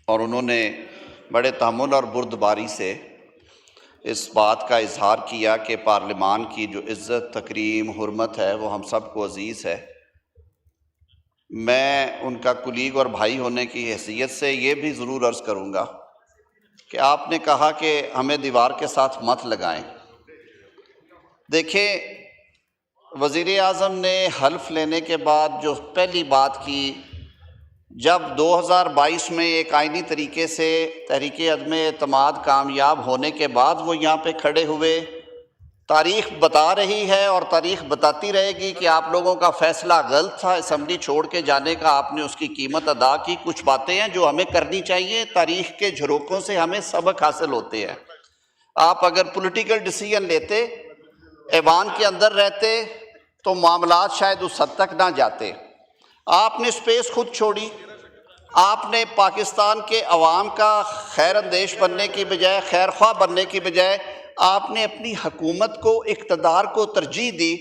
اور انہوں نے بڑے تحمل اور بردباری سے اس بات کا اظہار کیا کہ پارلیمان کی جو عزت، تکریم، حرمت ہے وہ ہم سب کو عزیز ہے۔ میں ان کا کلیگ اور بھائی ہونے کی حیثیت سے یہ بھی ضرور عرض کروں گا کہ آپ نے کہا کہ ہمیں دیوار کے ساتھ مت لگائیں۔ دیکھیں، وزیر اعظم نے حلف لینے کے بعد جو پہلی بات کی، جب 2022 میں ایک آئینی طریقے سے تحریک عدم اعتماد کامیاب ہونے کے بعد وہ یہاں پہ کھڑے ہوئے، تاریخ بتا رہی ہے اور تاریخ بتاتی رہے گی کہ آپ لوگوں کا فیصلہ غلط تھا، اسمبلی چھوڑ کے جانے کا، آپ نے اس کی قیمت ادا کی۔ کچھ باتیں ہیں جو ہمیں کرنی چاہیے، تاریخ کے جھروکوں سے ہمیں سبق حاصل ہوتے ہیں۔ آپ اگر پولیٹیکل ڈیسیژن لیتے، ایوان کے اندر رہتے، تو معاملات شاید اس حد تک نہ جاتے۔ آپ نے سپیس خود چھوڑی، آپ نے پاکستان کے عوام کا خیر اندیش بننے کی بجائے، خیر خواہ بننے کی بجائے، آپ نے اپنی حکومت کو، اقتدار کو ترجیح دی،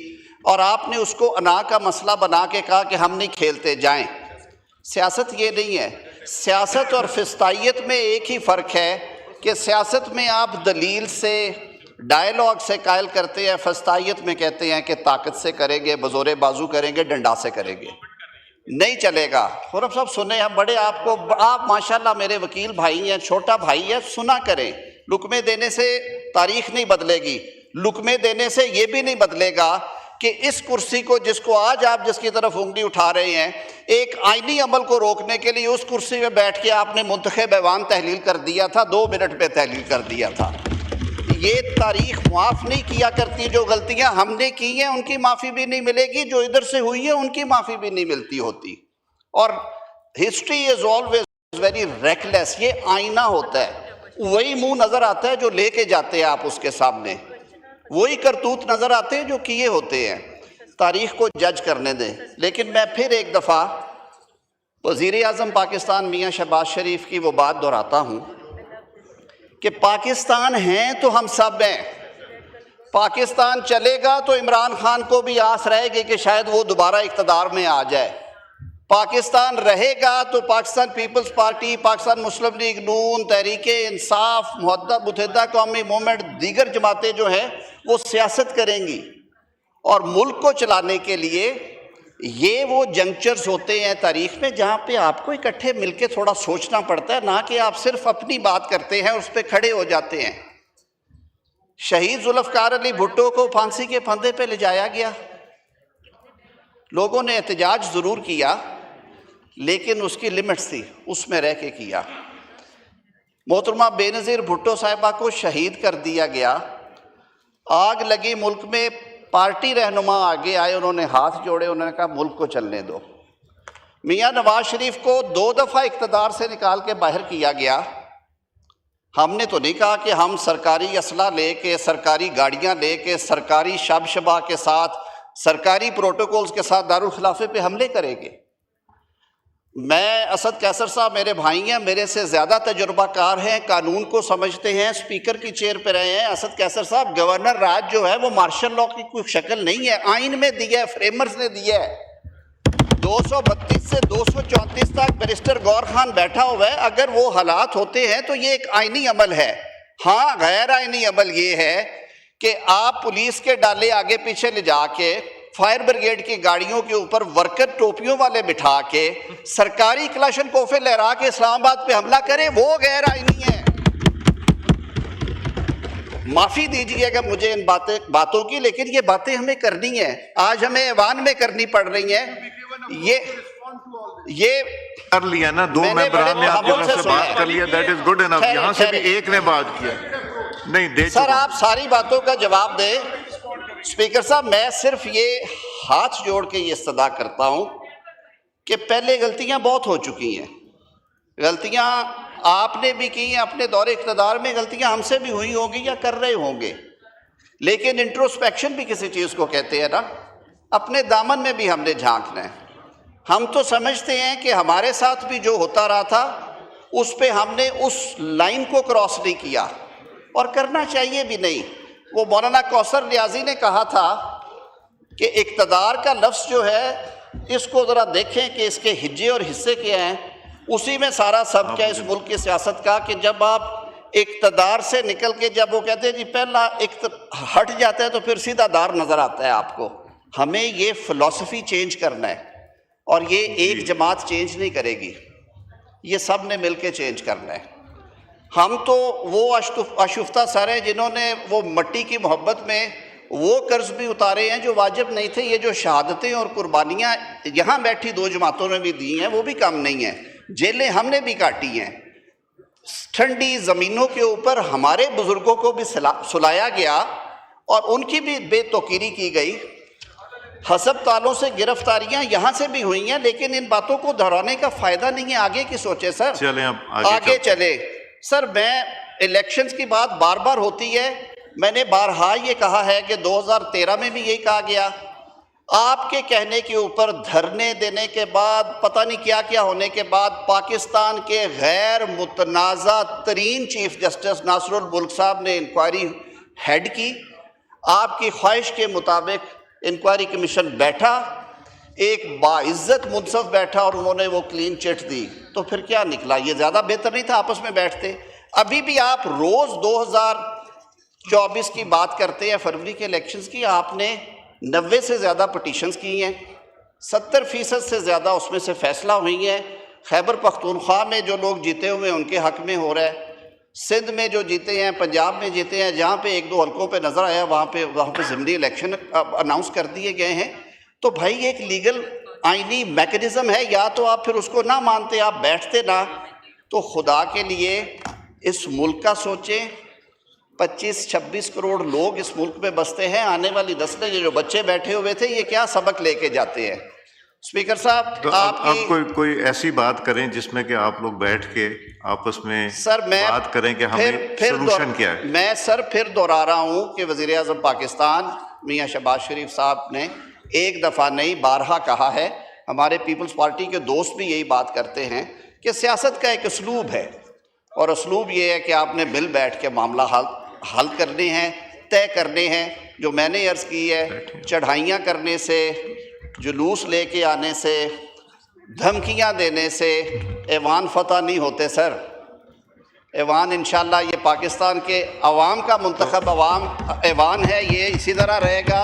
اور آپ نے اس کو انا کا مسئلہ بنا کے کہا کہ ہم نہیں کھیلتے، جائیں۔ سیاست یہ نہیں ہے۔ سیاست اور فسطائیت میں ایک ہی فرق ہے کہ سیاست میں آپ دلیل سے، ڈائیلاگ سے قائل کرتے ہیں، فسطائیت میں کہتے ہیں کہ طاقت سے کریں گے، بزور بازو کریں گے، ڈنڈا سے کریں گے۔ نہیں چلے گا۔ خورم صاحب سنیں، ہم بڑے آپ ماشاءاللہ میرے وکیل بھائی ہیں، چھوٹا بھائی ہے، سنا کریں۔ لقمے دینے سے تاریخ نہیں بدلے گی، لقمے دینے سے یہ بھی نہیں بدلے گا کہ اس کرسی کو، جس کو آج آپ جس کی طرف انگلی اٹھا رہے ہیں، ایک آئینی عمل کو روکنے کے لیے اس کرسی میں بیٹھ کے آپ نے منتخب ایوان تحلیل کر دیا تھا، 2 منٹ پہ تحلیل کر دیا تھا۔ یہ تاریخ معاف نہیں کیا کرتی۔ جو غلطیاں ہم نے کی ہیں ان کی معافی بھی نہیں ملے گی، جو ادھر سے ہوئی ہے ان کی معافی بھی نہیں ملتی ہوتی۔ اور history is always very reckless. یہ آئینہ ہوتا ہے، وہی منہ نظر آتا ہے جو لے کے جاتے ہیں آپ اس کے سامنے، وہی کرتوت نظر آتے ہیں جو کیے ہوتے ہیں۔ تاریخ کو جج کرنے دیں۔ لیکن میں پھر ایک دفعہ وزیر اعظم پاکستان میاں شہباز شریف کی وہ بات دہراتا ہوں کہ پاکستان ہیں تو ہم سب ہیں۔ پاکستان چلے گا تو عمران خان کو بھی آس رہے گی کہ شاید وہ دوبارہ اقتدار میں آ جائے۔ پاکستان رہے گا تو پاکستان پیپلز پارٹی، پاکستان مسلم لیگ نون، تحریک انصاف، متحدہ قومی موومنٹ، دیگر جماعتیں جو ہیں وہ سیاست کریں گی۔ اور ملک کو چلانے کے لیے یہ وہ جنکچرز ہوتے ہیں تاریخ میں جہاں پہ آپ کو اکٹھے مل کے تھوڑا سوچنا پڑتا ہے، نہ کہ آپ صرف اپنی بات کرتے ہیں، اس پہ کھڑے ہو جاتے ہیں۔ شہید ذوالفقار علی بھٹو کو پھانسی کے پھندے پہ لے جایا گیا، لوگوں نے احتجاج ضرور کیا لیکن اس کی لمٹس تھی، اس میں رہ کے کیا۔ محترمہ بے نظیر بھٹو صاحبہ کو شہید کر دیا گیا، آگ لگی ملک میں، پارٹی رہنما آگے آئے، انہوں نے ہاتھ جوڑے، انہوں نے کہا ملک کو چلنے دو۔ میاں نواز شریف کو 2 دفعہ اقتدار سے نکال کے باہر کیا گیا۔ ہم نے تو نہیں کہا کہ ہم سرکاری اسلحہ لے کے، سرکاری گاڑیاں لے کے، سرکاری شب شبا کے ساتھ، سرکاری پروٹوکولز کے ساتھ دارالخلافے پہ حملے کریں گے۔ میں، اسد قیصر صاحب میرے بھائی ہیں، میرے سے زیادہ تجربہ کار ہیں، قانون کو سمجھتے ہیں، اسپیکر کی چیئر پہ رہے ہیں۔ اسد قیصر صاحب، گورنر راج جو ہے وہ مارشل لاء کی کوئی شکل نہیں ہے، آئین میں دیا ہے، فریمرز نے دیا ہے۔ 232 سے 234 تک بیرسٹر غور خان بیٹھا ہوا ہے۔ اگر وہ حالات ہوتے ہیں تو یہ ایک آئینی عمل ہے۔ ہاں، غیر آئینی عمل یہ ہے کہ آپ پولیس کے ڈالے آگے پیچھے لے جا کے، فائر بریگیڈ کی گاڑیوں کے اوپر ورکر ٹوپیوں والے بٹھا کے، سرکاری کلاشن کوفے لہرا کے اسلام آباد پہ حملہ کریں، وہ غیر آئینی ہے۔ معافی دیجئے گا مجھے ان باتوں کی، لیکن یہ باتیں ہمیں کرنی ہیں، آج ہمیں ایوان میں کرنی پڑ رہی ہیں۔ یہ کر لیا نا، 2 ممبران نے آپ کے سے بات کر لیا، دیٹ از گڈ انف۔ یہاں سے بھی ایک نے بات کیا نہیں دے سر، آپ ساری باتوں کا جواب دیں۔ اسپیکر صاحب، میں صرف یہ ہاتھ جوڑ کے یہ استدعا کرتا ہوں کہ پہلے غلطیاں بہت ہو چکی ہیں، غلطیاں آپ نے بھی کی ہیں اپنے دور اقتدار میں، غلطیاں ہم سے بھی ہوئی ہوں گی یا کر رہے ہوں گے، لیکن انٹروسپیکشن بھی کسی چیز کو کہتے ہیں نا، اپنے دامن میں بھی ہم نے جھانکنا ہے۔ ہم تو سمجھتے ہیں کہ ہمارے ساتھ بھی جو ہوتا رہا تھا اس پہ ہم نے اس لائن کو کراس نہیں کیا، اور کرنا چاہیے بھی نہیں۔ وہ مولانا کوثر ریاضی نے کہا تھا کہ اقتدار کا لفظ جو ہے اس کو ذرا دیکھیں کہ اس کے ہجے اور حصے کیا ہیں۔ اسی میں سارا سب کیا اس ملک کی سیاست کا، کہ جب آپ اقتدار سے نکل کے جب وہ کہتے ہیں جی پہلا ہٹ جاتا ہے تو پھر سیدھا دار نظر آتا ہے آپ کو. ہمیں یہ فلسفی چینج کرنا ہے، اور یہ ایک جماعت چینج نہیں کرے گی، یہ سب نے مل کے چینج کرنا ہے. ہم تو وہ اشفتہ سر ہیں جنہوں نے وہ مٹی کی محبت میں وہ قرض بھی اتارے ہیں جو واجب نہیں تھے. یہ جو شہادتیں اور قربانیاں یہاں بیٹھی دو جماعتوں نے بھی دی ہیں وہ بھی کم نہیں ہیں. جیلیں ہم نے بھی کاٹی ہیں. ٹھنڈی زمینوں کے اوپر ہمارے بزرگوں کو بھی سلایا گیا اور ان کی بھی بے توقیری کی گئی. ہسپتالوں سے گرفتاریاں یہاں سے بھی ہوئی ہیں، لیکن ان باتوں کو دہرانے کا فائدہ نہیں ہے. آگے کی سوچے سر، چلیں اب آگے چلے. سر میں الیکشنز کی بات بار بار ہوتی ہے، میں نے بارہا یہ کہا ہے کہ 2013 میں بھی یہی کہا گیا. آپ کے کہنے کے اوپر دھرنے دینے کے بعد پتہ نہیں کیا کیا ہونے کے بعد پاکستان کے غیر متنازع ترین چیف جسٹس ناصر الملک صاحب نے انکوائری ہیڈ کی. آپ کی خواہش کے مطابق انکوائری کمیشن بیٹھا، ایک باعزت منصف بیٹھا اور انہوں نے وہ کلین چٹ دی. تو پھر کیا نکلا؟ یہ زیادہ بہتر نہیں تھا آپس میں بیٹھتے؟ ابھی بھی آپ روز 2024 کی بات کرتے ہیں، فروری کے الیکشنز کی. آپ نے 90 سے زیادہ پٹیشنز کی ہیں، 70% سے زیادہ اس میں سے فیصلہ ہوئی ہیں. خیبر پختونخوا میں جو لوگ جیتے ہوئے ہیں ان کے حق میں ہو رہا ہے، سندھ میں جو جیتے ہیں، پنجاب میں جیتے ہیں، جہاں پہ ایک دو حلقوں پہ نظر آیا وہاں پہ ضمنی الیکشن اناؤنس کر دیے گئے ہیں. تو بھائی ایک لیگل آئینی میکنزم ہے، یا تو آپ پھر اس کو نہ مانتے، آپ بیٹھتے نہ. تو خدا کے لیے اس ملک کا سوچیں. 25-26 کروڑ لوگ اس ملک میں بستے ہیں. آنے والی نسلیں جو بچے بیٹھے ہوئے تھے یہ کیا سبق لے کے جاتے ہیں؟ اسپیکر صاحب تو آپ کوئی ایسی بات کریں جس میں کہ آپ لوگ بیٹھ کے آپس میں بات کریں کہ ہمیں سلوشن کیا ہے. میں سر پھر دہرا رہا ہوں کہ وزیر اعظم پاکستان میاں شہباز شریف صاحب نے ایک دفعہ نہیں بارہا کہا ہے، ہمارے پیپلز پارٹی کے دوست بھی یہی بات کرتے ہیں کہ سیاست کا ایک اسلوب ہے، اور اسلوب یہ ہے کہ آپ نے مل بیٹھ کے معاملہ حل کرنے ہیں، طے کرنے ہیں. جو میں نے عرض کی ہے، چڑھائیاں کرنے سے، جلوس لے کے آنے سے، دھمکیاں دینے سے ایوان فتح نہیں ہوتے سر. ایوان انشاءاللہ یہ پاکستان کے عوام کا منتخب ایوان ہے، یہ اسی طرح رہے گا.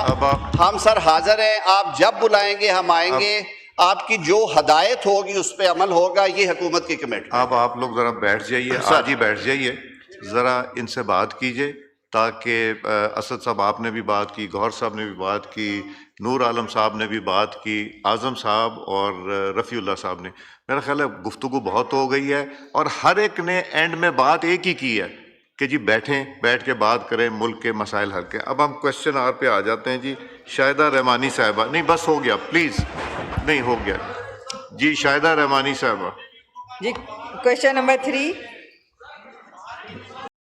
ہم سر حاضر ہیں، آپ جب بلائیں گے ہم آئیں گے. آپ کی جو ہدایت ہوگی اس پہ عمل ہوگا. یہ حکومت کی کمٹمنٹ. اب آپ لوگ ذرا بیٹھ جائیے، آج ہی بیٹھ جائیے، ذرا ان سے بات کیجئے تاکہ اسد صاحب آپ نے بھی بات کی، گوہر صاحب نے بھی بات کی، نور عالم صاحب نے بھی بات کی، اعظم صاحب اور رفیع اللہ صاحب نے. میرا خیال ہے گفتگو بہت ہو گئی ہے، اور ہر ایک نے اینڈ میں بات ایک ہی کی ہے کہ جی بیٹھیں، بیٹھ کے بات کریں، ملک کے مسائل حل کریں. اب ہم کوشچن آر پہ آ جاتے ہیں. جی شاہدہ رحمانی صاحبہ. نہیں بس ہو گیا، پلیز نہیں ہو گیا. جی شاہدہ رحمانی صاحبہ. جی کوشچن نمبر 3.